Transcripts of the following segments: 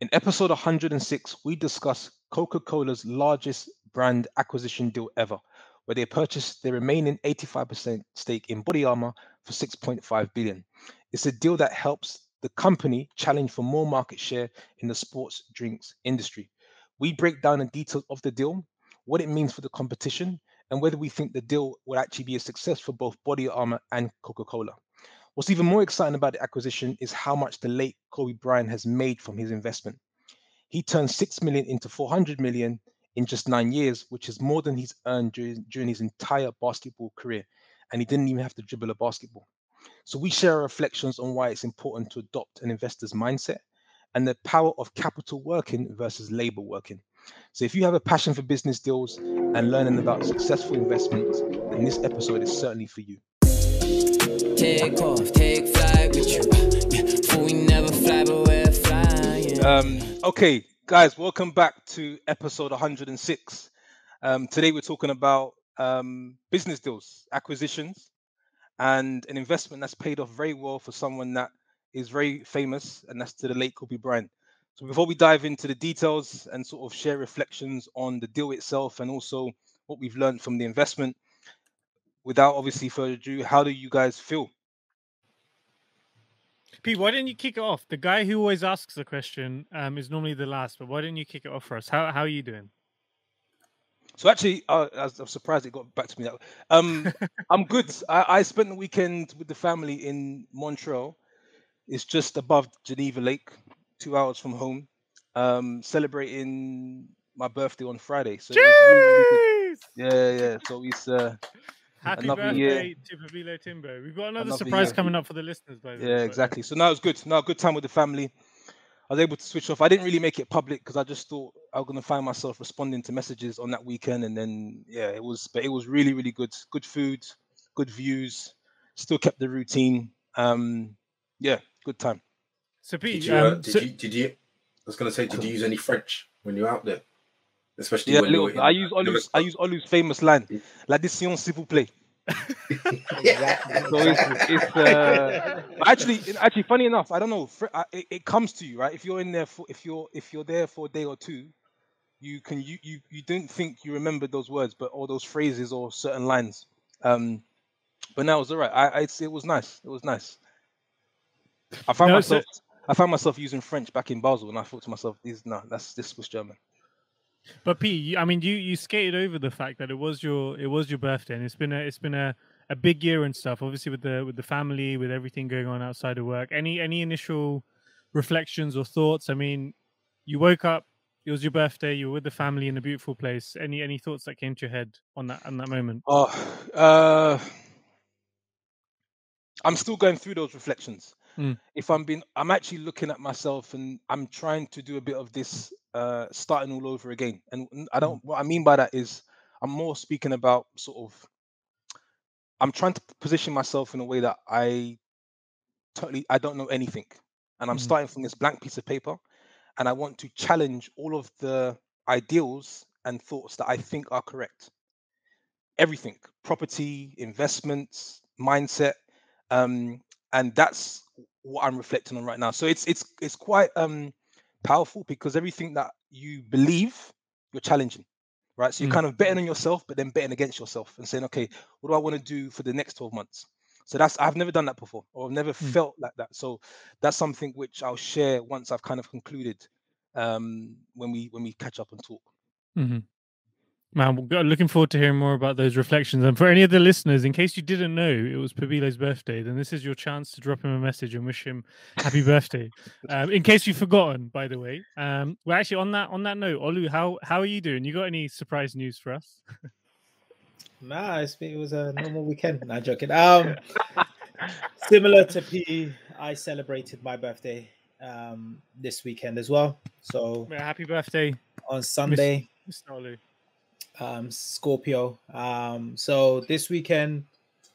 In episode 106, we discuss Coca-Cola's largest brand acquisition deal ever, where they purchased their remaining 85% stake in Body Armor for 6.5 billion. It's a deal that helps the company challenge for more market share in the sports drinks industry. We break down the details of the deal, what it means for the competition, and whether we think the deal will actually be a success for both Body Armor and Coca-Cola. What's even more exciting about the acquisition is how much the late Kobe Bryant has made from his investment. He turned 6 million into 400 million in just 9 years, which is more than he's earned during his entire basketball career. And he didn't even have to dribble a basketball. So we share our reflections on why it's important to adopt an investor's mindset and the power of capital working versus labor working. So if you have a passion for business deals and learning about successful investments, then this episode is certainly for you. Take off, take flight with you. For we never fly, but we're flying. Okay, guys, welcome back to episode 106. Today we're talking about business deals, acquisitions, and an investment that's paid off very well for someone that is very famous, and that's to the late Kobe Bryant. So before we dive into the details and sort of share reflections on the deal itself and also what we've learned from the investment, without obviously further ado, how do you guys feel? Pete, why didn't you kick it off? The guy who always asks the question is normally the last, but why didn't you kick it off for us? How are you doing? So actually, I'm surprised it got back to me that way. I'm good. I spent the weekend with the family in Montreal. It's just above Geneva Lake, 2 hours from home, celebrating my birthday on Friday. So it was really, really good. Yeah. So it's happy another year. birthday to Pabilo Timbo. We've got another Another surprise year. coming up for the listeners, by the way. Yeah, exactly. So now it's good. Now a good time with the family. I was able to switch off. I didn't really make it public because I just thought I was gonna find myself responding to messages on that weekend, and then it was really, really good. Good food, good views. Still kept the routine. Good time. So Pete, did you? I was gonna say, did you use any French when you're out there? Especially Yeah, when a little you're bit. I use Olu's famous line, "La décision, s'il vous plaît." So actually, funny enough, I don't know. It comes to you, right? If you're in there for if you're there for a day or two, you don't think you remember those words, but or those phrases or certain lines. But now it was all right. It was nice. It was nice. I found myself using French back in Basel, and I thought to myself, this was German." But Pete, I mean, you skated over the fact that it was your birthday, and it's been a big year and stuff. Obviously, with the family, with everything going on outside of work. Any initial reflections or thoughts? I mean, you woke up, it was your birthday, you were with the family in a beautiful place. Any thoughts that came to your head on that moment? I'm still going through those reflections. I'm actually looking at myself, and I'm trying to do a bit of this starting all over again. And what I mean by that is I'm more speaking about I'm trying to position myself in a way that I don't know anything, and I'm starting from this blank piece of paper, and I want to challenge all of the ideals and thoughts that I think are correct. Everything: property, investments, mindset, and that's what I'm reflecting on right now. So it's quite powerful because everything that you believe, you're challenging, right? So you're kind of betting on yourself, but then betting against yourself and saying, okay, what do I want to do for the next 12 months? So I've never done that before, or I've never felt like that. So that's something which I'll share once I've kind of concluded, when we catch up and talk. Man, we're looking forward to hearing more about those reflections. And for any of the listeners, in case you didn't know it was Pabilo's birthday, then this is your chance to drop him a message and wish him happy birthday. In case you've forgotten, by the way. Well, actually, on that note, Olu, how are you doing? You got any surprise news for us? Nah, it was a normal weekend. Not joking. Similar to P, I celebrated my birthday this weekend as well. So happy birthday on Sunday, Mr. Olu. Scorpio. So this weekend,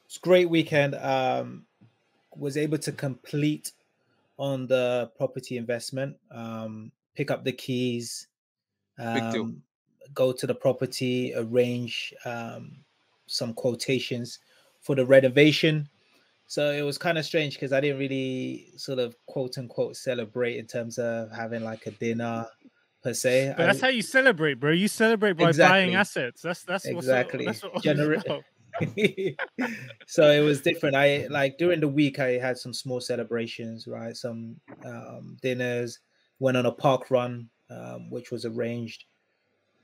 it's a great weekend. Was able to complete on the property investment. Pick up the keys. Big deal. Go to the property, arrange some quotations for the renovation. So it was kind of strange because I didn't really sort of quote unquote celebrate in terms of having like a dinner per se. But that's how you celebrate, bro. You celebrate by buying Exactly, assets. That's exactly. what it's about. So it was different. I like during the week I had some small celebrations, right? Some dinners, went on a park run, which was arranged.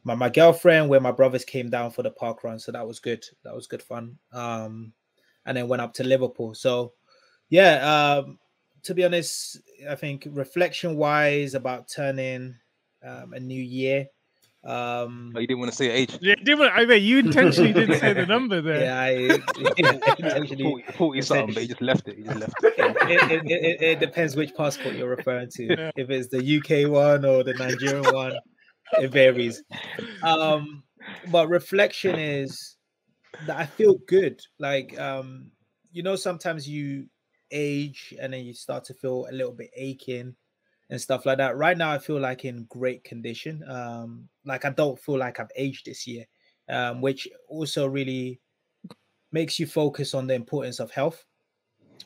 My girlfriend, where my brothers came down for the park run, so that was good. That was good fun. And then went up to Liverpool. So yeah, to be honest, I think reflection wise about turning a new year. Oh, you didn't want to say age. Yeah, I bet you intentionally didn't say the number there. Yeah, I intentionally 40 something, but he just left it. He just left it. it depends which passport you're referring to. Yeah. If it's the UK one or the Nigerian one, it varies. But reflection is that I feel good. Like sometimes you age and then you start to feel a little bit aching and stuff like that. Right now, I feel like in great condition. Like I don't feel like I've aged this year, which also really makes you focus on the importance of health.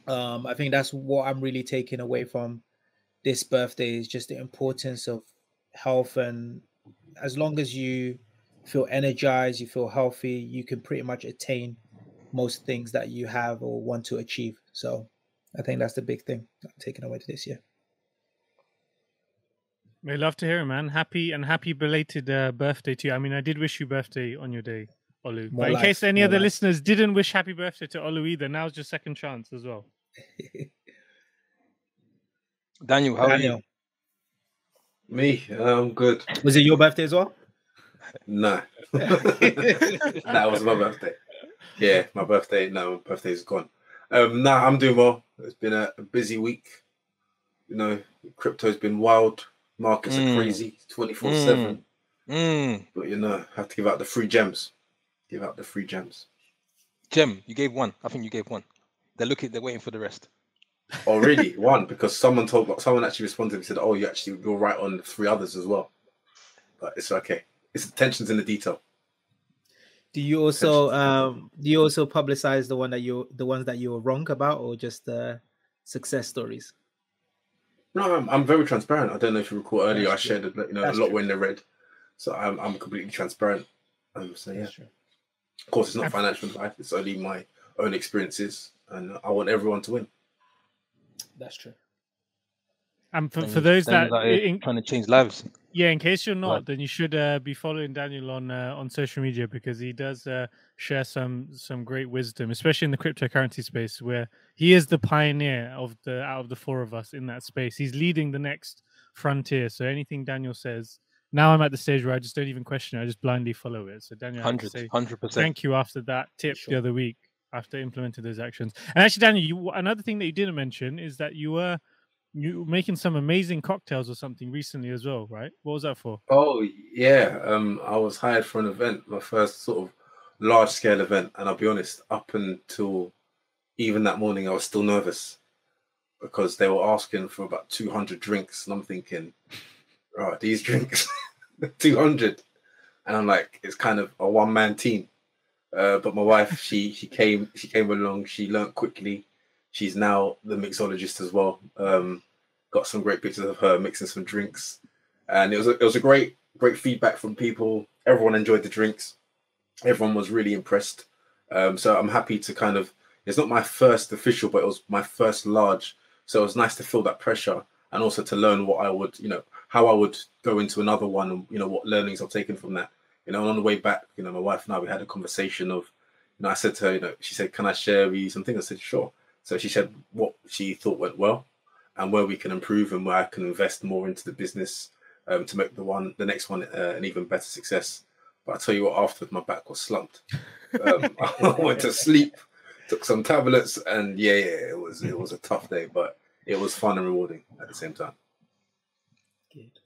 I think that's what I'm really taking away from this birthday is just the importance of health. And as long as you feel energized, you feel healthy, you can pretty much attain most things that you have or want to achieve. So I think that's the big thing I'm taking away to this year. We love to hear it, man. Happy belated birthday to you. I mean, I did wish you birthday on your day, Olu. More But in life, case any more other life. listeners didn't wish happy birthday to Olu either, now's your second chance as well. Daniel, how are you? Daniel, Me, I'm good. was it your birthday as well? No, that was my birthday. Yeah, my birthday. No, my birthday's gone. Nah, I'm doing well. It's been a busy week. You know, crypto's been wild. Markets are crazy, 24/7. But you know, have to give out the free gems. Give out the free gems. Gem, you gave one. I think you gave one. They're waiting for the rest. Oh, really? One, because someone actually responded and said, "Oh, you're right on 3 others as well." But it's okay. It's the tensions in the detail. Do you also publicize the ones that you were wrong about, or just success stories? No, I'm very transparent. I don't know if you recall earlier, That's I true. shared a That's lot true. when they read, so I'm completely transparent. So yeah, That's true. of course, it's not financial advice. It's only my own experiences, and I want everyone to win. That's true. And for those that trying to change lives. Yeah, in case you're not, Right. then you should be following Daniel on social media because he does share some great wisdom, especially in the cryptocurrency space, where he is the pioneer out of the 4 of us in that space. He's leading the next frontier. So anything Daniel says, now I'm at the stage where I just don't even question it; I just blindly follow it. So Daniel, I have to say 100%. thank you after that tip Sure. the other week after implementing those actions. And actually, Daniel, another thing that you didn't mention is that you were making some amazing cocktails or something recently as well, right? What was that for? Oh yeah, I was hired for an event, my first sort of large scale event, and I'll be honest, up until even that morning, I was still nervous because they were asking for about 200 drinks, and I'm thinking, right, these drinks, 200, and I'm like, it's kind of a one-man team. But my wife, she came along. She learnt quickly. She's now the mixologist as well. Got some great pictures of her mixing some drinks, and it was a great feedback from people. Everyone enjoyed the drinks. Everyone was really impressed. So I'm happy to kind of. It's not my first official, but it was my first large. So it was nice to feel that pressure and also to learn what I would, how I would go into another one, and what learnings I've taken from that. And on the way back, my wife and I, we had a conversation of, I said to her, she said, "Can I share with you something?" I said, "Sure." So she said what she thought went well and where we can improve and where I can invest more into the business to make the next one an even better success. But I tell you what, afterwards, my back was slumped. I went to sleep, took some tablets, and it was a tough day, but it was fun and rewarding at the same time.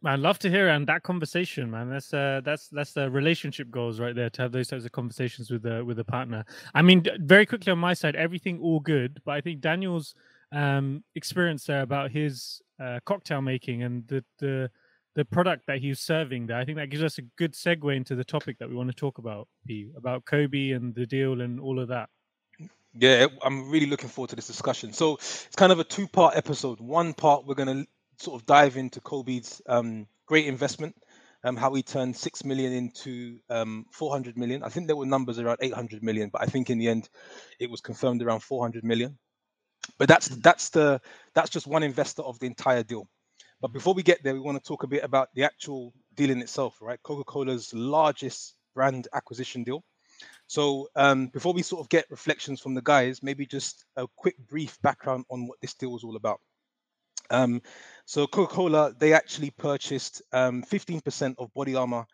Man, love to hear it. And that conversation, man, that's the relationship goals right there, to have those types of conversations with a partner. I mean, very quickly on my side, everything all good, but I think Daniel's experience there about his cocktail making and the product that he's serving there, I think that gives us a good segue into the topic that we want to talk about Kobe and the deal and all of that. Yeah, I'm really looking forward to this discussion. So it's kind of a two-part episode. One part we're going to sort of dive into Kobe's great investment, how he turned 6 million into 400 million. I think there were numbers around 800 million, but I think in the end it was confirmed around 400 million. But that's just one investor of the entire deal. But before we get there, we want to talk a bit about the actual deal in itself, right? Coca-Cola's largest brand acquisition deal. So before we sort of get reflections from the guys, maybe just a quick brief background on what this deal was all about. Um, so Coca-Cola, they actually purchased 15% of Body Armor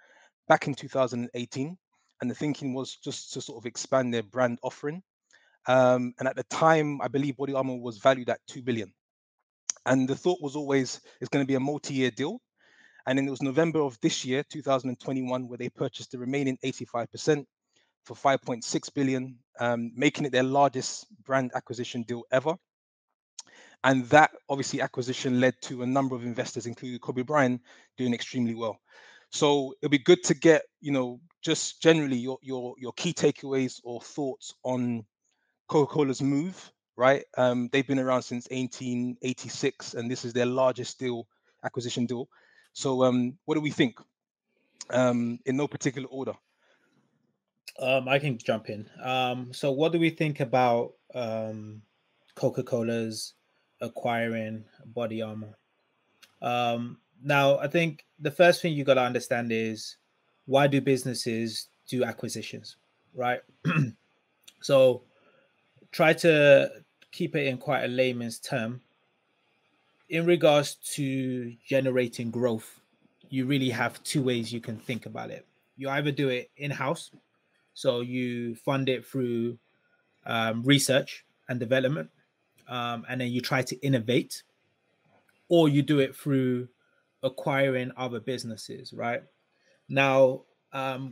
back in 2018, and the thinking was just to sort of expand their brand offering. And at the time, I believe Body Armor was valued at 2 billion. And the thought was always it's going to be a multi-year deal. And then it was November of this year, 2021, where they purchased the remaining 85% for 5.6 billion, making it their largest brand acquisition deal ever. And that obviously acquisition led to a number of investors, including Kobe Bryant, doing extremely well. So it'd be good to get, just generally your key takeaways or thoughts on Coca-Cola's move, right? They've been around since 1886, and this is their largest acquisition deal. So what do we think? In no particular order. I can jump in. So what do we think about Coca-Cola's acquiring Body Armor? Now, I think the first thing you got to understand is why do businesses do acquisitions, right? So try to keep it in quite a layman's term. In regards to generating growth, you really have two ways you can think about it. You either do it in-house, so you fund it through research and development, and then you try to innovate, or you do it through acquiring other businesses, right? Now,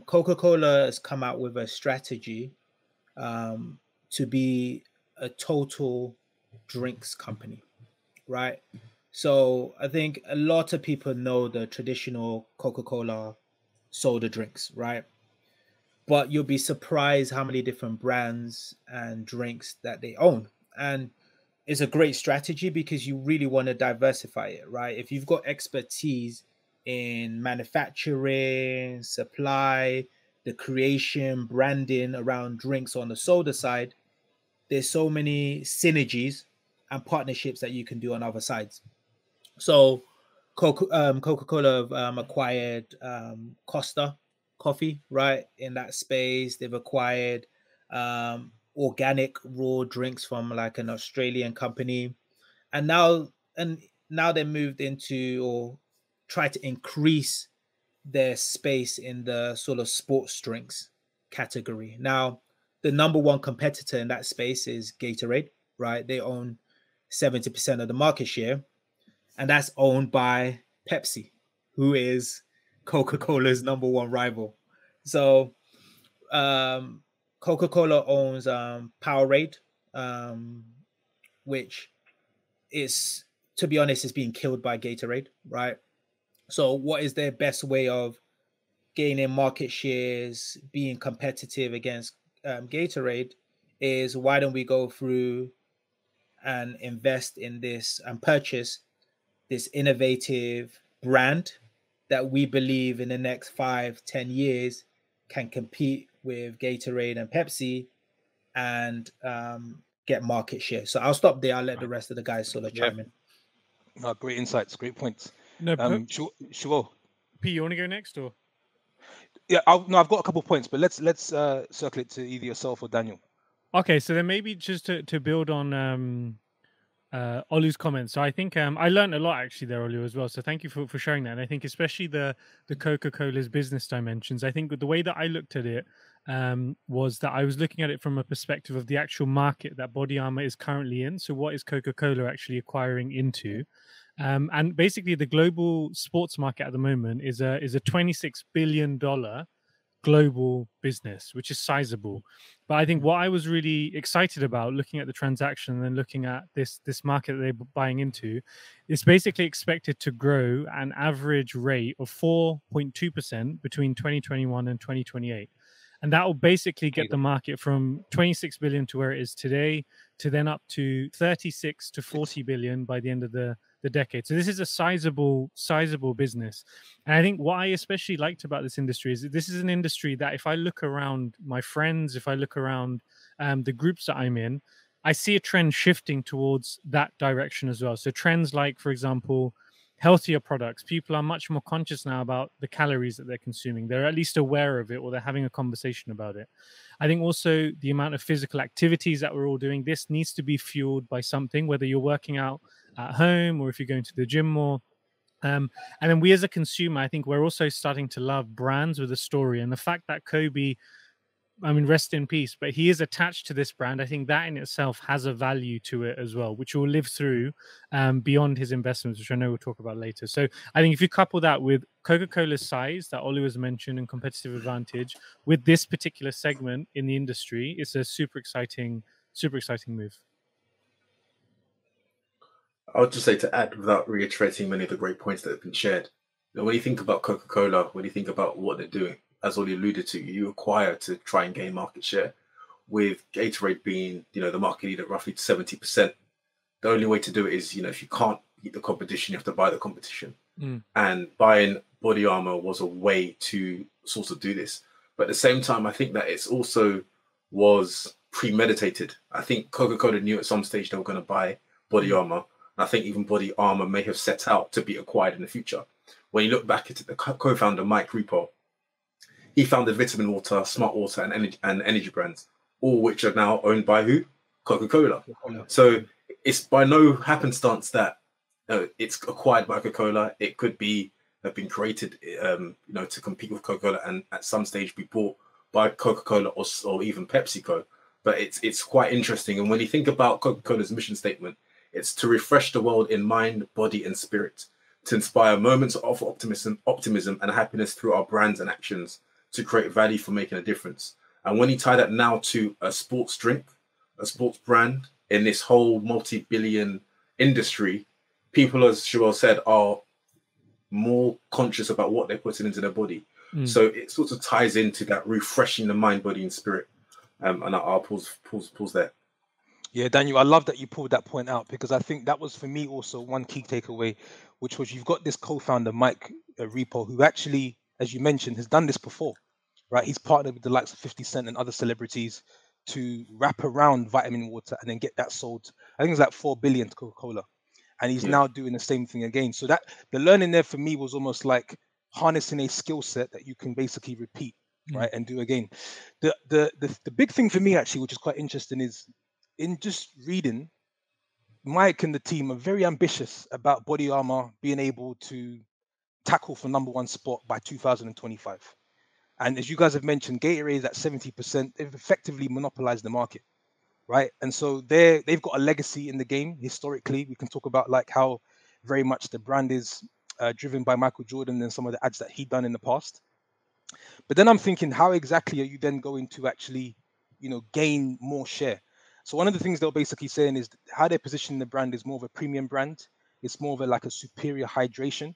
Coca-Cola has come out with a strategy to be a total drinks company, right? So I think a lot of people know the traditional Coca-Cola soda drinks, right? But you'll be surprised how many different brands and drinks that they own. And it's a great strategy because you really want to diversify it, right? If you've got expertise in manufacturing, supply, the creation, branding around drinks on the soda side, there's so many synergies and partnerships that you can do on other sides. So Coca-Cola have acquired Costa Coffee, right? In that space, they've acquired organic raw drinks from like an Australian company, and now they moved into or try to increase their space in the sort of sports drinks category. Now, the number one competitor in that space is Gatorade, right? They own 70% of the market share, and that's owned by Pepsi, who is Coca-Cola's number one rival. So Coca-Cola owns Powerade, which is, to be honest, is being killed by Gatorade, right? So what is their best way of gaining market shares, being competitive against Gatorade is why don't we go through and invest in this and purchase this innovative brand that we believe in the next 5-10 years can compete with Gatorade and Pepsi and get market share. So I'll stop there. I'll let the rest of the guys sort of chime in. No, great insights, great points. No, Sure. P, you want to go next or? Yeah, I've got a couple of points, but let's circle it to either yourself or Daniel. Okay, so then maybe just to build on Olu's comments. So I think I learned a lot actually there, Olu, as well. So thank you for sharing that. And I think especially the Coca-Cola's business dimensions. I think the way that I looked at it was that I was looking at it from a perspective of the actual market that Body Armor is currently in. So what is Coca-Cola actually acquiring into? And basically, the global sports market at the moment is a $26 billion global business, which is sizable. But I think what I was really excited about looking at the transaction and then looking at this market that they're buying into, it's basically expected to grow an average rate of 4.2% between 2021 and 2028. and that will basically There you get the market from 26 billion to where it is today, to then up to 36 to 40 billion by the end of the decade. So this is a sizable business. And I think what I especially liked about this industry is that this is an industry that, if I look around my friends, if I look around the groups that I'm in, I see a trend shifting towards that direction as well. So trends like, for example, healthier products. People are much more conscious now about the calories that they're consuming. They're at least aware of it, or they're having a conversation about it. I think also the amount of physical activities that we're all doing, this needs to be fueled by something, whether you're working out at home or if you're going to the gym more. And then we as a consumer, I think we're also starting to love brands with a story. And the fact that Kobe, I mean, rest in peace, but he is attached to this brand, I think that in itself has a value to it as well, which will live through beyond his investments, which I know we'll talk about later. So I think if you couple that with Coca-Cola's size that Olu has mentioned and competitive advantage with this particular segment in the industry, it's a super exciting move. I would just say, to add, without reiterating many of the great points that have been shared, when you think about Coca-Cola, when you think about what they're doing, as Ollie alluded to, you acquire to try and gain market share. With Gatorade being, the market leader, roughly 70%, the only way to do it is, if you can't beat the competition, you have to buy the competition. And buying Body Armor was a way to sort of do this. But at the same time, I think that it's also was premeditated. I think Coca-Cola knew at some stage they were going to buy Body Armor. I think even Body Armor may have set out to be acquired in the future. When you look back at the co-founder, Mike Repo, he founded Vitamin Water, Smart Water, and energy brands, all which are now owned by who? Coca-Cola. So it's by no happenstance that it's acquired by Coca-Cola. It could have been created, to compete with Coca-Cola, and at some stage be bought by Coca-Cola or even PepsiCo. But it's quite interesting. And when you think about Coca-Cola's mission statement, it's to refresh the world in mind, body, and spirit, to inspire moments of optimism and happiness through our brands and actions, to create value for making a difference. And when you tie that now to a sports drink, a sports brand in this whole multi-billion industry, people, as Joel said, are more conscious about what they're putting into their body. So it sort of ties into that refreshing the mind, body, and spirit. And I'll pause there. Yeah, Daniel, I love that you pulled that point out, because I think that was for me also one key takeaway, which was you've got this co-founder, Mike Repo, who actually, as you mentioned, has done this before, right? He's partnered with the likes of 50 Cent and other celebrities to wrap around vitamin water and then get that sold. I think it's like 4 billion to Coca-Cola. And he's now doing the same thing again. So that the learning there for me was almost like harnessing a skill set that you can basically repeat, right, and do again. The big thing for me actually, which is quite interesting, is in just reading, Mike and the team are very ambitious about Body Armor being able to tackle for #1 spot by 2025. And as you guys have mentioned, Gatorade is at 70%. They've effectively monopolized the market, right? And so they've got a legacy in the game historically. We can talk about like how very much the brand is driven by Michael Jordan and some of the ads that he'd done in the past. But then I'm thinking, how exactly are you then going to actually, gain more share? So one of the things they're basically saying is how they're positioning the brand is more of a premium brand. It's more of a superior hydration,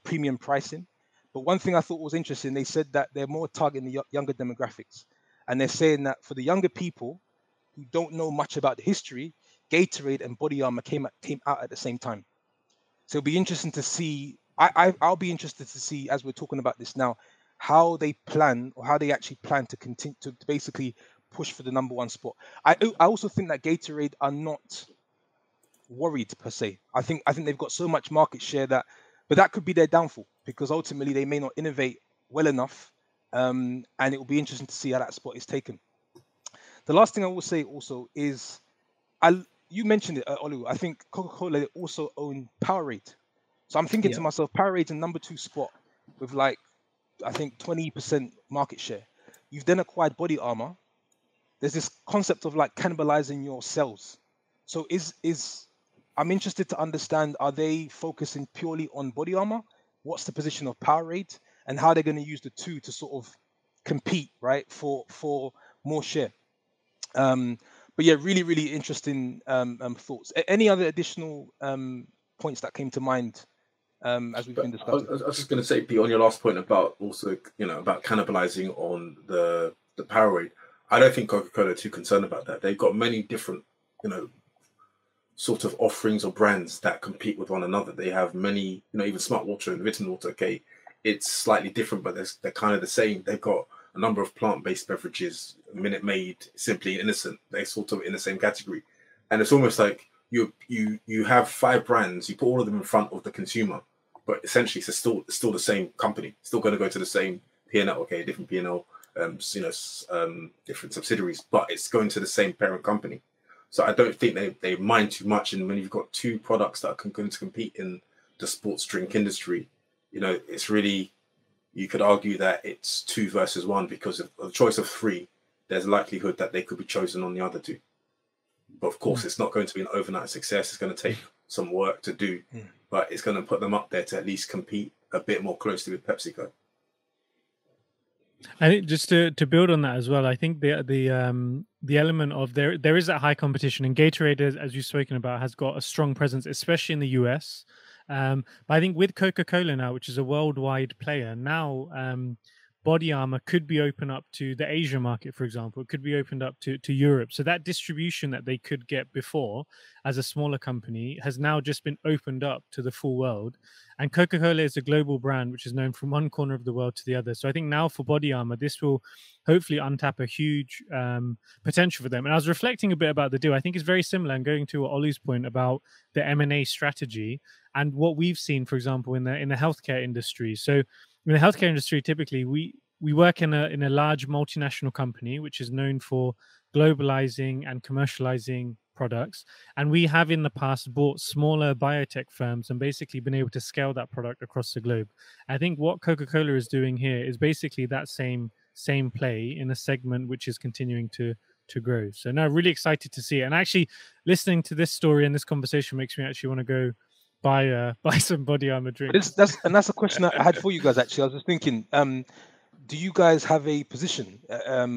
premium pricing. But one thing I thought was interesting, they said that they're more targeting the younger demographics. And they're saying that for the younger people who don't know much about the history, Gatorade and Body Armor came out at the same time. So it'll be interesting to see. I'll be interested to see, as we're talking about this now, how they plan, or how they actually plan to continue to basically push for the #1 spot. I also think that Gatorade are not worried per se. I think they've got so much market share but that could be their downfall, because ultimately they may not innovate well enough, and it will be interesting to see how that spot is taken. The last thing I will say also is, you mentioned it, Olu. I think Coca-Cola also own Powerade, so I'm thinking to myself, Powerade's in #2 spot with I think 20% market share. You've then acquired Body Armor. There's this concept of cannibalizing your cells. So I'm interested to understand, are they focusing purely on Body Armor? What's the position of Powerade, and how they're going to use the two to sort of compete, right, for more share? But yeah, really, really interesting thoughts. Any other additional points that came to mind as we've been discussing? I was just going to say, Pete, on your last point about also, about cannibalizing on the the Powerade. I don't think Coca-Cola are too concerned about that. They've got many different, sort of offerings or brands that compete with one another. They have many, even Smart Water and Vitamin Water. Okay, it's slightly different, but they're kind of the same. They've got a number of plant-based beverages, Minute Maid, Simply Innocent. They're sort of in the same category, and it's almost like you have 5 brands. You put all of them in front of the consumer, but essentially it's still the same company. Still going to go to the same P&L. Okay, different P&L, different subsidiaries, but it's going to the same parent company. So I don't think they mind too much. And when you've got 2 products that are going to compete in the sports drink industry, it's really, you could argue that it's 2 versus 1 because of the choice of 3. There's a likelihood that they could be chosen on the other 2. But of course, it's not going to be an overnight success. It's going to take some work to do, but it's going to put them up there to at least compete a bit more closely with PepsiCo. I think just to build on that as well, I think the element of there is that high competition, and Gatorade, as you've spoken about, has got a strong presence, especially in the US. But I think with Coca-Cola now, which is a worldwide player now, Body Armor could be opened up to the Asia market, for example. It could be opened up to Europe. So that distribution that they could get before as a smaller company has now just been opened up to the full world. And Coca-Cola is a global brand which is known from one corner of the world to the other. So I think now for Body Armor, this will hopefully untap a huge potential for them. And I was reflecting a bit about the deal. I think it's very similar, and going to Olu's point about the M&A strategy and what we've seen, for example, in the healthcare industry. So in the healthcare industry, typically we work in a large multinational company which is known for globalizing and commercializing products, and we have in the past bought smaller biotech firms and basically been able to scale that product across the globe. I think what Coca-Cola is doing here is basically that same play in a segment which is continuing to grow. So now really excited to see it, and actually listening to this story and this conversation makes me actually want to go buy some Body Armor drinks. That's a question I had for you guys. Actually, I was just thinking, do you guys have a position? Are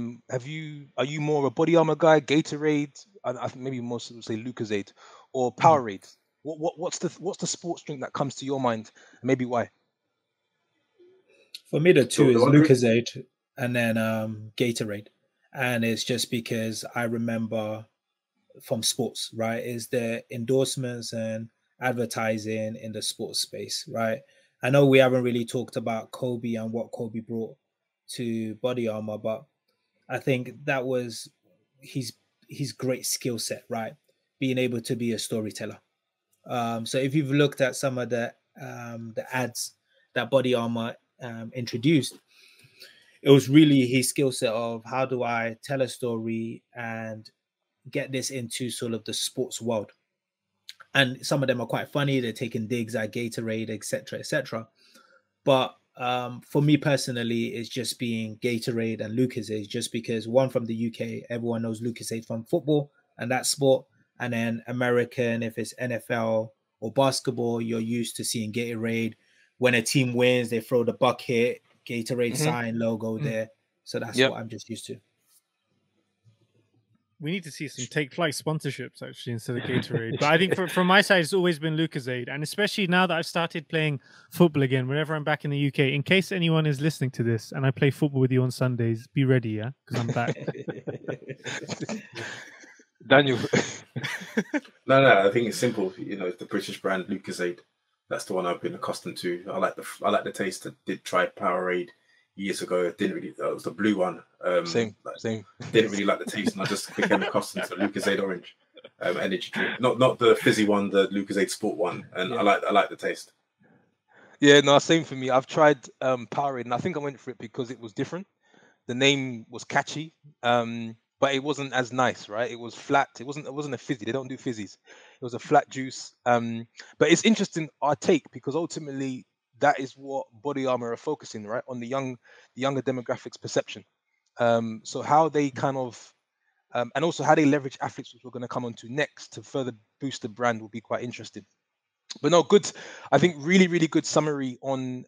you more a Body Armor guy, Gatorade? I think maybe more say Lucozade or Powerade. What's the sports drink that comes to your mind, and maybe why? For me, the 2 is Lucozade and then Gatorade, and it's just because I remember from sports, right? Is the endorsements and advertising in the sports space, right? I know we haven't really talked about Kobe and what Kobe brought to Body Armor, but I think that was his great skill set, right? Being able to be a storyteller. So if you've looked at some of the ads that Body Armor introduced, it was really his skill set of how do I tell a story and get this into sort of the sports world. And some of them are quite funny. They're taking digs at Gatorade, etc., etc. But for me personally, it's just being Gatorade and Lucozade, just because one from the UK, everyone knows Lucozade from football and that sport. And then American, if it's NFL or basketball, you're used to seeing Gatorade. When a team wins, they throw the bucket, Gatorade sign logo there. So that's what I'm just used to. We need to see some Take Flight sponsorships actually instead of Gatorade. But I think from my side, it's always been Lucozade, and especially now that I've started playing football again. Whenever I'm back in the UK, in case anyone is listening to this and I play football with you on Sundays, be ready, yeah, because I'm back. Daniel. No, I think it's simple. The British brand Lucozade. That's the one I've been accustomed to. I like the taste. I did try Powerade years ago. Didn't really. That was the blue one. Same. Didn't really like the taste, and I just became accustomed to Lucozade Orange energy drink. Not the fizzy one, the Lucozade Sport one. And I like the taste. Yeah, no, same for me. I've tried Powerade, and I think I went for it because it was different. The name was catchy, but it wasn't as nice, right? It was flat. It wasn't a fizzy. They don't do fizzies. It was a flat juice. But it's interesting our take, because ultimately that is what Body Armor are focusing, right, on the younger demographics perception. So how they kind of and also how they leverage athletes, which we're going to come on to next, to further boost the brand, will be quite interesting. But no, good. I think really, really good summary on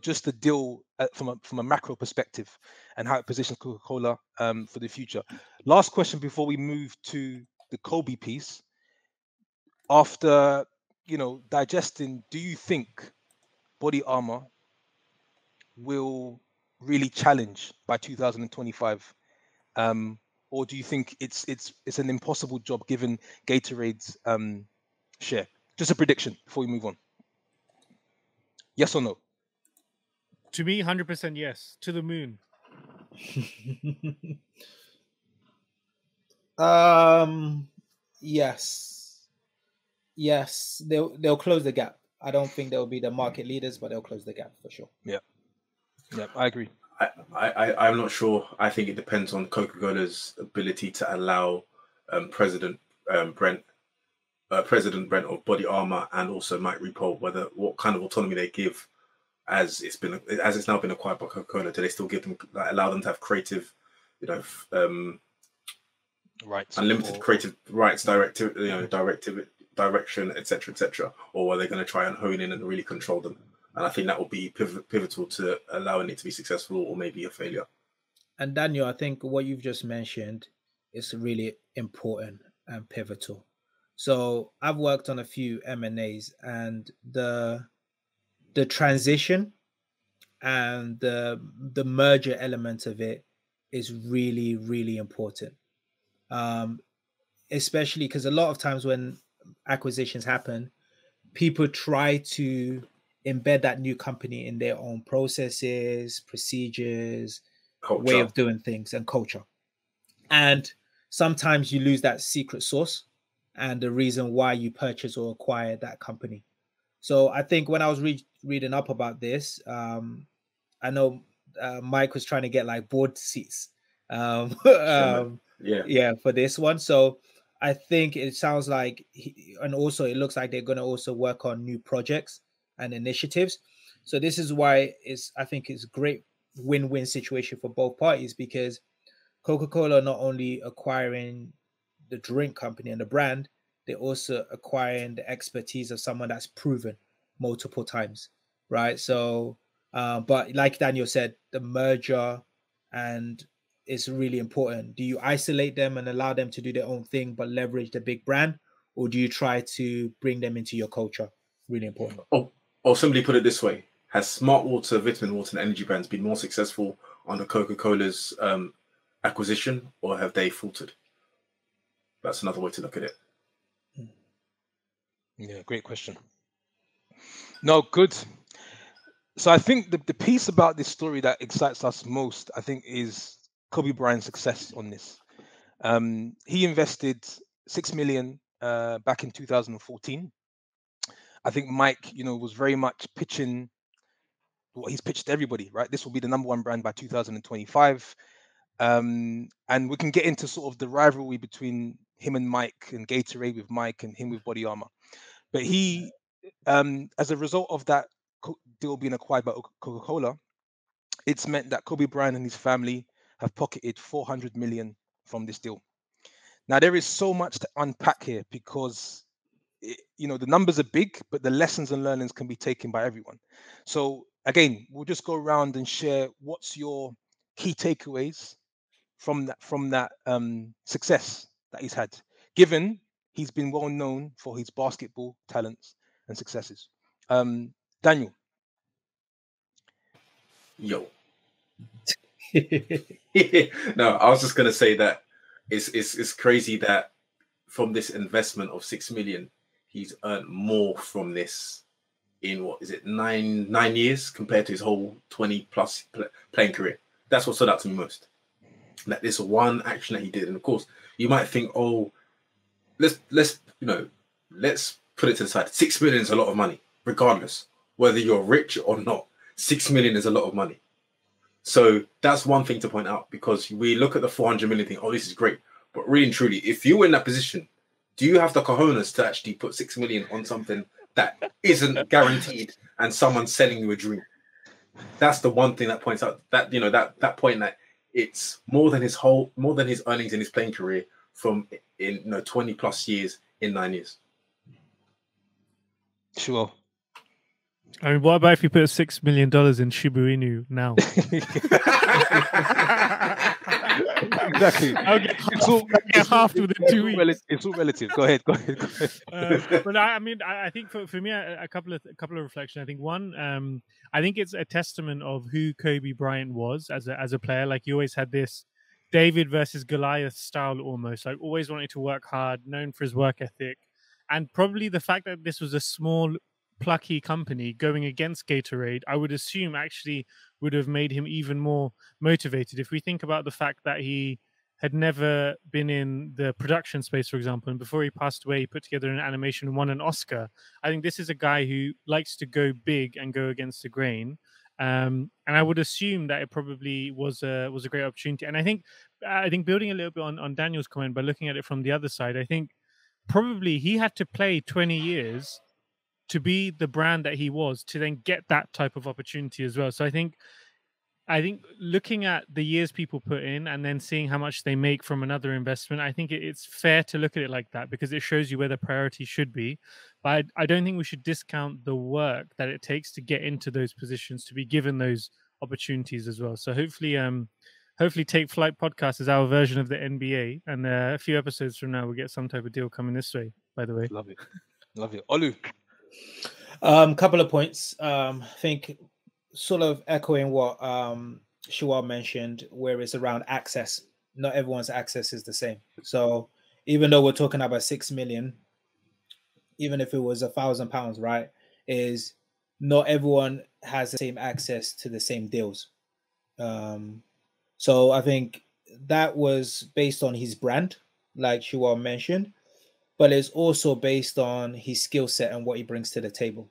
just the deal from a macro perspective and how it positions Coca-Cola for the future. Last question before we move to the Kobe piece. After digesting, do you think Body Armor will really challenge by 2025? Or do you think it's an impossible job given Gatorade's share? Just a prediction before we move on. Yes or no? To me, 100% yes. To the moon. Yes, yes, they'll close the gap. I don't think they'll be the market leaders, but they'll close the gap for sure. Yeah, yeah, I agree. I'm not sure. I think it depends on Coca-Cola's ability to allow President Brent of Body Armor and also Mike Repole what kind of autonomy they give as it's now been acquired by Coca-Cola. Do they still give them allow them to have creative, Right. unlimited creative rights, direction, etc., or are they going to try and hone in and really control them? And I think that will be pivotal to allowing it to be successful or maybe a failure. And Daniel, I think what you've just mentioned is really important and pivotal. So I've worked on a few M&As, and the transition and the merger element of it is really, really important. Especially because a lot of times when acquisitions happen, people try to embed that new company in their own processes, procedures, way of doing things, and culture. And sometimes you lose that secret sauce and the reason why you purchase or acquire that company. So I think when I was reading up about this, I know Mike was trying to get like board seats, yeah, for this one. So I think it sounds like, and also it looks like they're going to also work on new projects and initiatives. So this is why I think it's a great win-win situation for both parties, because Coca-Cola not only acquiring the drink company and the brand, they're also acquiring the expertise of someone that's proven multiple times, right? So, but like Daniel said, the merger and is really important. Do you isolate them and allow them to do their own thing, but leverage the big brand, or do you try to bring them into your culture? Really important. Or simply put it this way: has Smart Water, Vitamin Water, and energy brands been more successful under Coca-Cola's acquisition, or have they faltered? That's another way to look at it. Yeah, great question. No, good. So I think the piece about this story that excites us most, I think, is Kobe Bryant's success on this. He invested 6 million back in 2014. I think Mike, was very much pitching what he's pitched to everybody, right? This will be the number one brand by 2025. And we can get into sort of the rivalry between him and Mike, and Gatorade with Mike and him with Body Armor. But he, as a result of that deal being acquired by Coca-Cola, it's meant that Kobe Bryant and his family have pocketed 400 million from this deal. Now there is so much to unpack here, because the numbers are big, but the lessons and learnings can be taken by everyone. So again, we'll just go around and share what's your key takeaways from that success that he's had, given he's been well known for his basketball talents and successes. Daniel. Yo. No, I was just gonna say that it's crazy that from this investment of 6 million, he's earned more from this in what is it, 9 years compared to his whole 20 plus playing career. That's what stood out to me most. That this one action that he did, and of course, you might think, oh, let's put it to the side. 6 million is a lot of money, regardless whether you're rich or not. 6 million is a lot of money. So that's one thing to point out, because we look at the 400 million thing. Oh, this is great, but really and truly, if you were in that position, do you have the cojones to actually put 6 million on something that isn't guaranteed and someone's selling you a dream? That's the one thing that points out that that point that it's more than his earnings in his playing career from 20 plus years in 9 years. Sure. I mean, what about if you put $6 million in Shibu Inu now? Exactly. I'll get It's all, half within 2 weeks. it's all relative. Go ahead. But I mean, I think for me, a couple of reflections. I think one, I think it's a testament of who Kobe Bryant was as a player. Like, he always had this David versus Goliath style, almost like always wanting to work hard, known for his work ethic, and probably the fact that this was a small, plucky company going against Gatorade, I would assume actually would have made him even more motivated. If we think about the fact that he had never been in the production space, for example, and before he passed away, he put together an animation and won an Oscar. I think this is a guy who likes to go big and go against the grain. And I would assume that it probably was a great opportunity. And I think building a little bit on Daniel's comment, by looking at it from the other side, I think probably he had to play 20 years to be the brand that he was, to then get that type of opportunity as well. So I think looking at the years people put in and then seeing how much they make from another investment, I think it's fair to look at it like that, because it shows you where the priority should be. But I don't think we should discount the work that it takes to get into those positions, to be given those opportunities as well. So hopefully Take Flight podcast is our version of the NBA, and a few episodes from now we'll get some type of deal coming this way, by the way. Love it. Olu. Couple of points. I think sort of echoing what Shual mentioned, where it's around access. Not everyone's access is the same. So even though we're talking about 6 million, even if it was £1,000, right, is not everyone has the same access to the same deals. So I think that was based on his brand, like Shual mentioned, but it's also based on his skill set and what he brings to the table.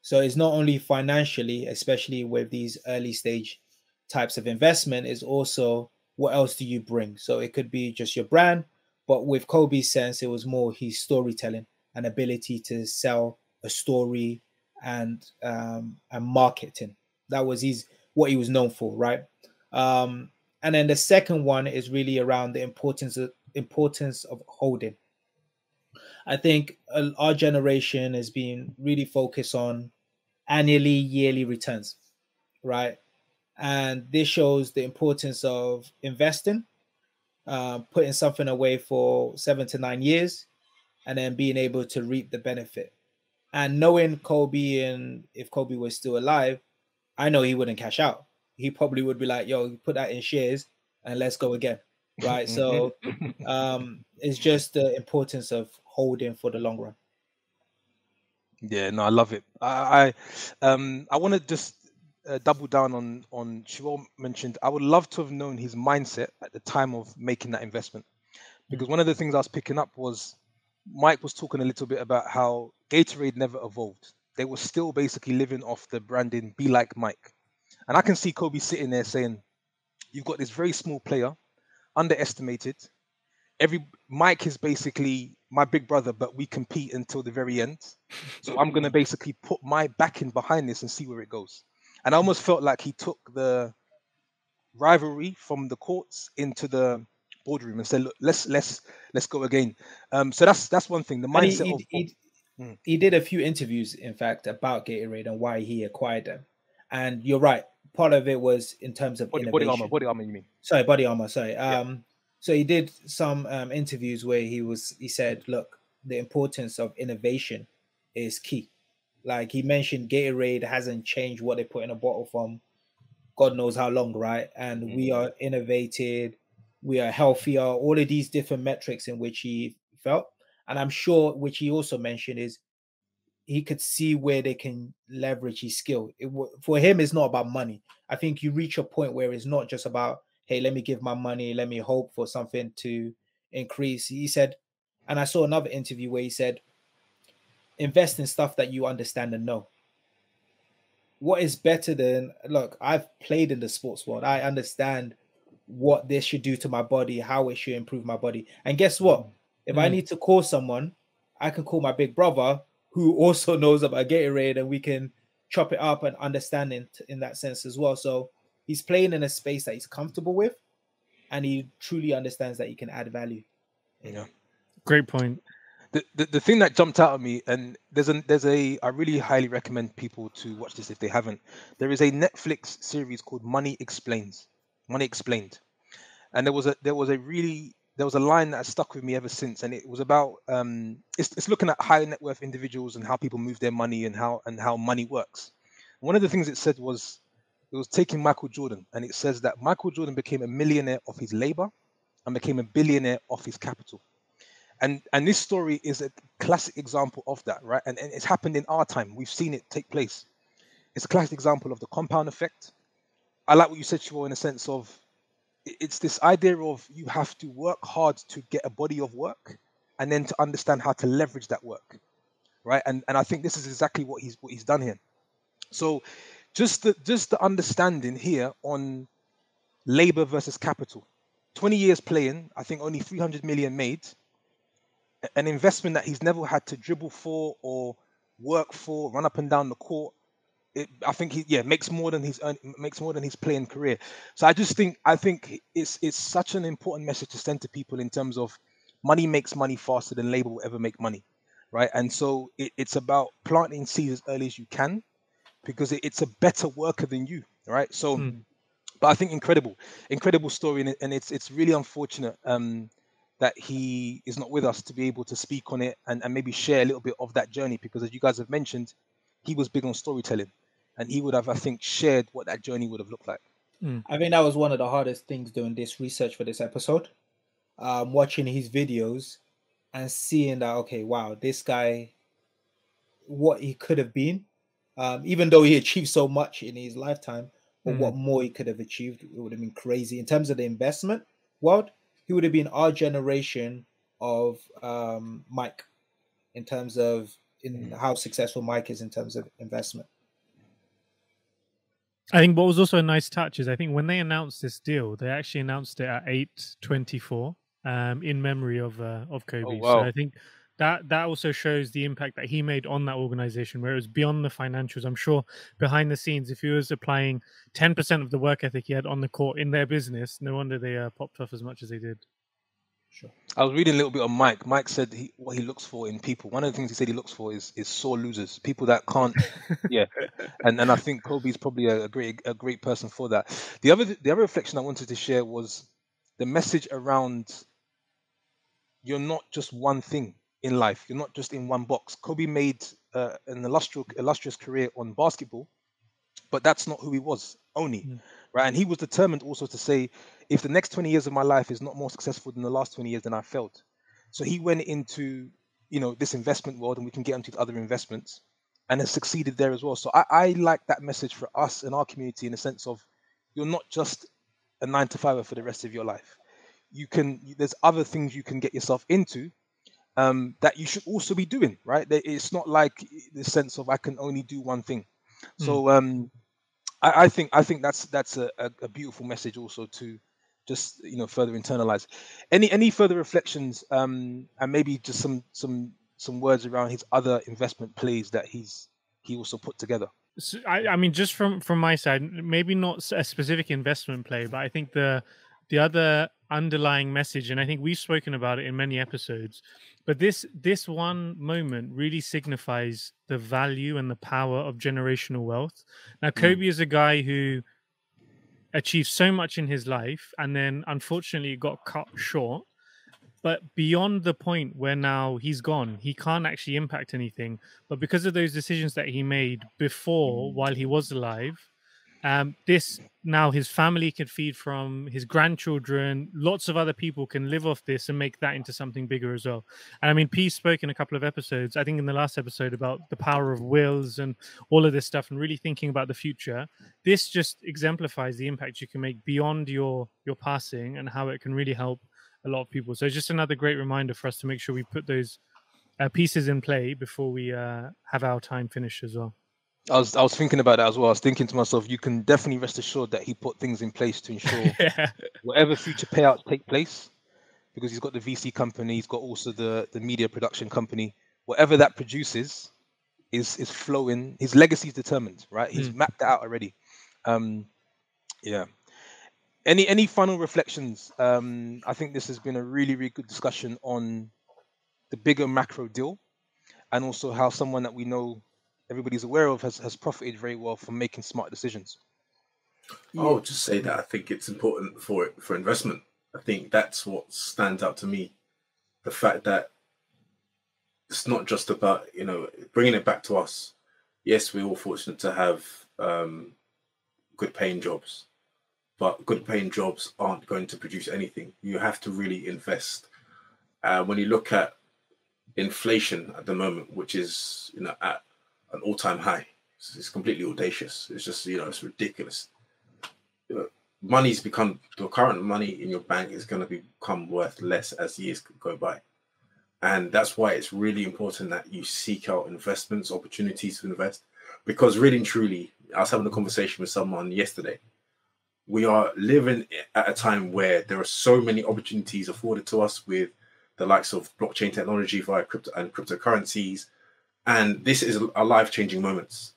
So it's not only financially, especially with these early stage types of investment, is also what else do you bring? So it could be just your brand, but with Kobe's sense, it was more his storytelling and ability to sell a story and marketing. That was what he was known for, right? And then the second one is really around the importance of holding. I think our generation has been really focused on yearly returns, right? And this shows the importance of investing, putting something away for 7 to 9 years, and then being able to reap the benefit. And knowing Kobe, and if Kobe was still alive, I know he wouldn't cash out. He probably would be like, yo, put that in shares and let's go again, right? So it's just the importance of holding for the long run. Yeah, no, I love it. I want to just double down on Shual mentioned. I would love to have known his mindset at the time of making that investment, because one of the things I was picking up was Mike was talking a little bit about how Gatorade never evolved. They were still basically living off the branding "Be Like Mike," and I can see Kobe sitting there saying, "You've got this very small player, underestimated. Mike is basically my big brother, but we compete until the very end. So I'm gonna basically put my backing behind this and see where it goes." And I almost felt like he took the rivalry from the courts into the boardroom and said, "Look, let's go again." So that's one thing. The mindset he did a few interviews, in fact, about Gatorade and why he acquired them. And you're right. Part of it was in terms of innovation. Body armor, you mean? Sorry, body armor. Sorry. So he did some interviews where he said, look, the importance of innovation is key. Like he mentioned, Gatorade hasn't changed what they put in a bottle from God knows how long, right? And we are innovated, we are healthier, all of these different metrics in which he felt. And I'm sure, which he also mentioned, is he could see where they can leverage his skill. For him, it's not about money. I think you reach a point where it's not just about, hey, let me give my money, let me hope for something to increase. He said, and I saw another interview where he said, invest in stuff that you understand and know. What is better than, look, I've played in the sports world. I understand what this should do to my body, how it should improve my body. And guess what? If I need to call someone, I can call my big brother who also knows about Gatorade, and we can chop it up and understand in that sense as well. So he's playing in a space that he's comfortable with, and he truly understands that he can add value. Yeah. Great point. The thing that jumped out at me, and there's a I really highly recommend people to watch this if they haven't. There is a Netflix series called Money Explains. Money Explained. And there was a line that has stuck with me ever since, and it was about it's looking at high net worth individuals and how people move their money and how money works. One of the things it said was it was taking Michael Jordan, and it says that Michael Jordan became a millionaire off his labor and became a billionaire off his capital. And this story is a classic example of that, right? And it's happened in our time. We've seen it take place. It's a classic example of the compound effect. I like what you said, Shivo, in a sense of it's this idea of you have to work hard to get a body of work and then to understand how to leverage that work, right? And I think this is exactly what he's done here. So just the understanding here on labor versus capital. 20 years playing, I think only 300 million made, an investment that he's never had to dribble for or work for, run up and down the court. I think he makes more than makes more than his playing career. So I think it's such an important message to send to people in terms of money makes money faster than labor will ever make money, right? And so it's about planting seeds as early as you can because it's a better worker than you, right? So, but I think incredible story, and it's really unfortunate that he is not with us to be able to speak on it and maybe share a little bit of that journey because as you guys have mentioned, he was big on storytelling. And he would have, I think, shared what that journey would have looked like. I think that was one of the hardest things doing this research for this episode. Watching his videos and seeing that, okay, wow, this guy, what he could have been, even though he achieved so much in his lifetime, but what more he could have achieved, it would have been crazy. In terms of the investment world, he would have been our generation of Mike in terms of how successful Mike is in terms of investment. I think what was also a nice touch is I think when they announced this deal, they actually announced it at 8:24 in memory of Kobe. Oh, wow. So I think that also shows the impact that he made on that organization, where it was beyond the financials. I'm sure behind the scenes, if he was applying 10% of the work ethic he had on the court in their business, no wonder they popped off as much as they did. Sure. I was reading a little bit on Mike. Mike said what he looks for in people. One of the things he said he looks for is sore losers, people that can't. Yeah, and I think Kobe's probably a great person for that. The other reflection I wanted to share was the message around you're not just one thing in life. You're not just in one box. Kobe made an illustrious career on basketball, but that's not who he was only, right? And he was determined also to say, if the next 20 years of my life is not more successful than the last 20 years, then I failed. So he went into, this investment world, and we can get into other investments, and has succeeded there as well. So I like that message for us in our community in the sense of you're not just a 9 to 5 for the rest of your life. There's other things you can get yourself into that you should also be doing, right? It's not like the sense of I can only do one thing. So I think that's a beautiful message also to just further internalize. Any further reflections and maybe just some words around his other investment plays that he also put together. So, I mean, just from my side, maybe not a specific investment play, but I think the other underlying message, and I think we've spoken about it in many episodes, but this one moment really signifies the value and the power of generational wealth. Now, Kobe is a guy who achieved so much in his life and then unfortunately got cut short. But beyond the point where now he's gone, he can't actually impact anything. But because of those decisions that he made before, while he was alive, this now his family can feed from, his grandchildren, lots of other people can live off this and make that into something bigger as well. And I mean, P spoke in a couple of episodes, I think in the last episode, about the power of wills and all of this stuff and really thinking about the future. This just exemplifies the impact you can make beyond your passing and how it can really help a lot of people. So it's just another great reminder for us to make sure we put those pieces in play before we have our time finished as well. I was thinking about that as well. I was thinking to myself, you can definitely rest assured that he put things in place to ensure whatever future payouts take place, because he's got the VC company, he's got also the media production company. Whatever that produces is flowing. His legacy is determined, right? He's mapped that out already. Yeah. Any final reflections? I think this has been a really, really good discussion on the bigger macro deal, and also how someone that we know everybody's aware of has profited very well from making smart decisions. I would just say that I think it's important for investment. I think that's what stands out to me. The fact that it's not just about, bringing it back to us. Yes, we're all fortunate to have good paying jobs, but good paying jobs aren't going to produce anything. You have to really invest. When you look at inflation at the moment, which is, at an all-time high, it's completely audacious. It's just, it's ridiculous. Money's become, the current money in your bank is going to become worth less as years go by. And that's why it's really important that you seek out investments, opportunities to invest, because really and truly, I was having a conversation with someone yesterday. We are living at a time where there are so many opportunities afforded to us with the likes of blockchain technology via crypto and cryptocurrencies. And this is a life-changing moments.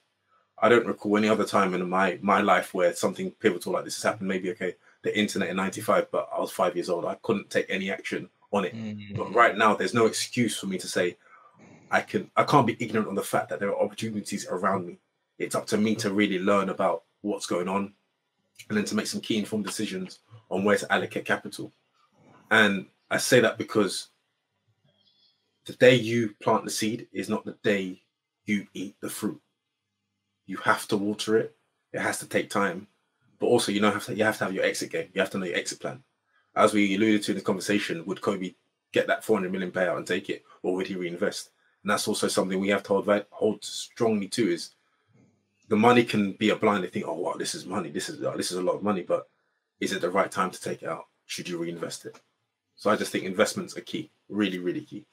I don't recall any other time in my life where something pivotal like this has happened. Maybe, okay, the internet in 95, but I was 5 years old. I couldn't take any action on it. But right now, there's no excuse for me to say I can't be ignorant on the fact that there are opportunities around me. It's up to me to really learn about what's going on and then to make some key informed decisions on where to allocate capital. And I say that because the day you plant the seed is not the day you eat the fruit. You have to water it. It has to take time. But also, you have to have your exit game. You have to know your exit plan. As we alluded to in the conversation, would Kobe get that 400 million payout and take it, or would he reinvest? And that's also something we have to hold strongly to, is the money can be a blind. They think, oh, wow, this is money. This is a lot of money, but is it the right time to take it out? Should you reinvest it? So I just think investments are key, really, really key.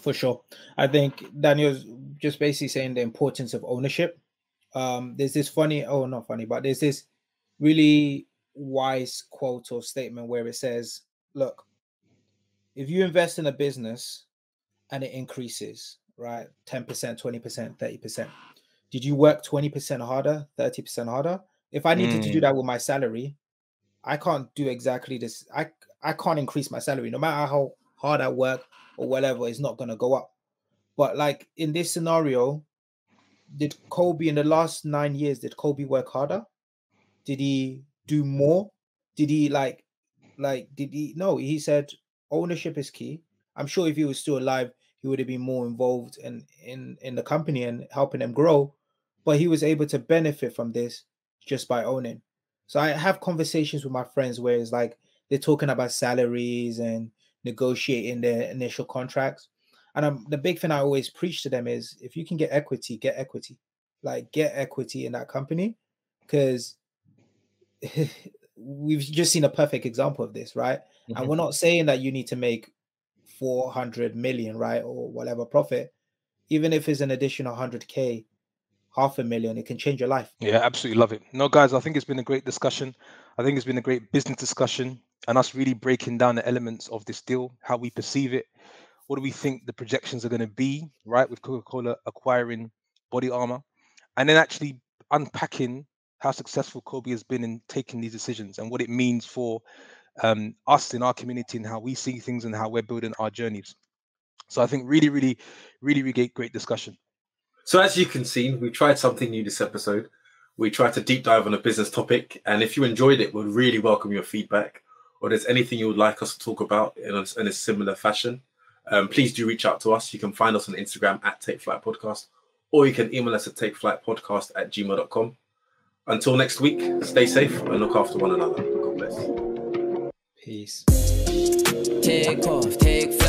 For sure. I think Daniel's just basically saying the importance of ownership. There's this there's this really wise quote or statement where it says, look, if you invest in a business and it increases, right, 10%, 20%, 30%, did you work 20% harder, 30% harder? If I needed to do that with my salary, I can't do exactly this. I can't increase my salary. No matter how hard I work or whatever, it's not going to go up. But like in this scenario, did Kobe in the last 9 years, did Kobe work harder? Did he do more? Did he no, he said ownership is key. I'm sure if he was still alive, he would have been more involved in the company and helping them grow. But he was able to benefit from this just by owning. So I have conversations with my friends where it's like they're talking about salaries and negotiating their initial contracts. And the big thing I always preach to them is, if you can get equity, get equity. Like, get equity in that company, because we've just seen a perfect example of this, right? And we're not saying that you need to make 400 million, right, or whatever profit. Even if it's an additional 100K, 500,000, it can change your life. Yeah, absolutely love it. No, guys, I think it's been a great discussion. I think it's been a great business discussion, and us really breaking down the elements of this deal, how we perceive it. What do we think the projections are going to be, right, with Coca-Cola acquiring Body Armor, and then actually unpacking how successful Kobe has been in taking these decisions and what it means for us in our community and how we see things and how we're building our journeys. So I think really great discussion. So as you can see, we tried something new this episode. We tried to deep dive on a business topic, and if you enjoyed it, we'd really welcome your feedback, or there's anything you would like us to talk about in a similar fashion. Please do reach out to us. You can find us on Instagram at Take Flight Podcast, or you can email us at takeflightpodcast@gmail.com. Until next week, stay safe and look after one another. God bless. Peace. Take off, take